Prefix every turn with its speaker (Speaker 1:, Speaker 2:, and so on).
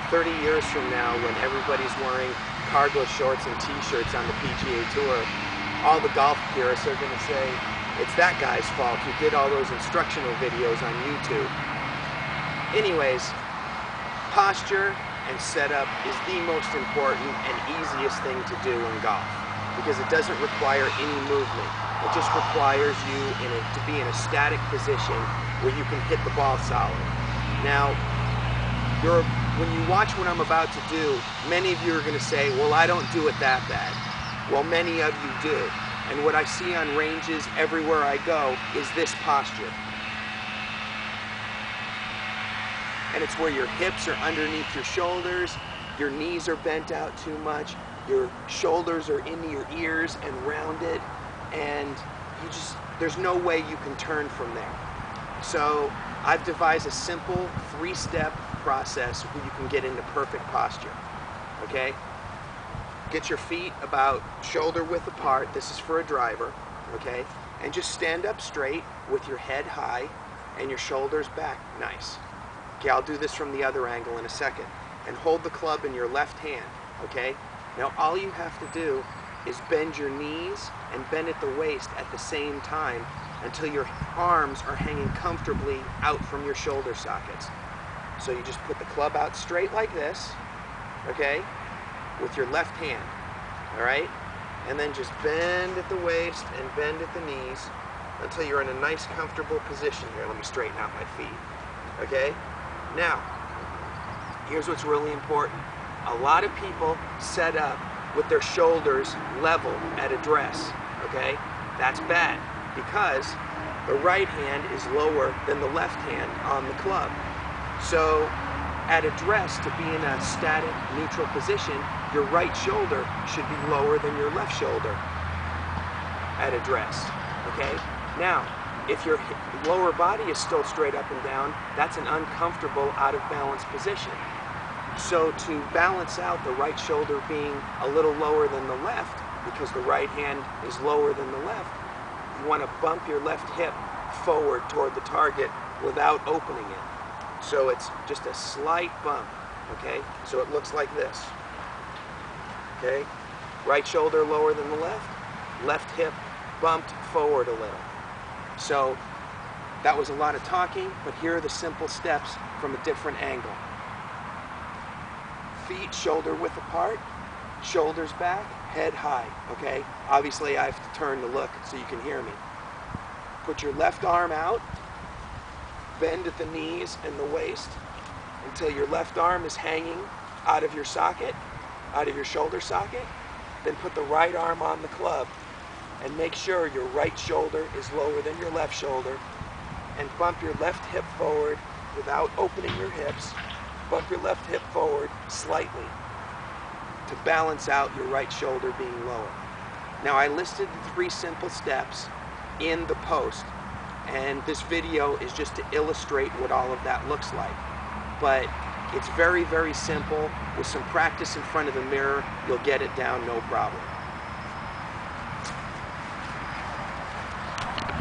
Speaker 1: 30 years from now, when everybody's wearing cargo shorts and t-shirts on the PGA Tour, all the golf purists are going to say, it's that guy's fault who did all those instructional videos on YouTube. Anyways, posture and setup is the most important and easiest thing to do in golf, because it doesn't require any movement. It just requires you to be in a static position where you can hit the ball solid. Now, when you watch what I'm about to do, many of you are going to say, well, I don't do it that bad. Well, many of you do. And what I see on ranges everywhere I go is this posture. And it's where your hips are underneath your shoulders, your knees are bent out too much, your shoulders are into your ears and rounded, and there's no way you can turn from there. So I've devised a simple 3-step process where you can get into perfect posture. Okay? Get your feet about shoulder width apart. This is for a driver. Okay? And just stand up straight with your head high and your shoulders back. Nice. Okay, I'll do this from the other angle in a second. And hold the club in your left hand. Okay? Now all you have to do is bend your knees and bend at the waist at the same time until your arms are hanging comfortably out from your shoulder sockets. So you just put the club out straight like this, okay, with your left hand, all right? And then just bend at the waist and bend at the knees until you're in a nice, comfortable position here. Let me straighten out my feet, okay? Now, here's what's really important. A lot of people set up with their shoulders level at address, okay? That's bad, because the right hand is lower than the left hand on the club. So at address, to be in a static, neutral position, your right shoulder should be lower than your left shoulder at address, okay? Now, if your lower body is still straight up and down, that's an uncomfortable, out of balance position. So to balance out the right shoulder being a little lower than the left, because the right hand is lower than the left, you want to bump your left hip forward toward the target without opening it. So it's just a slight bump, okay? So it looks like this, okay? Right shoulder lower than the left hip bumped forward a little. So that was a lot of talking, but here are the simple steps from a different angle. Feet shoulder width apart, shoulders back, head high, okay? Obviously I have to turn to look so you can hear me. Put your left arm out, bend at the knees and the waist until your left arm is hanging out of your socket, out of your shoulder socket. Then put the right arm on the club and make sure your right shoulder is lower than your left shoulder, and bump your left hip forward without opening your hips. Bump your left hip forward slightly to balance out your right shoulder being lower. Now I listed the 3 simple steps in the post, and this video is just to illustrate what all of that looks like. But it's very, very simple. With some practice in front of the mirror, you'll get it down no problem.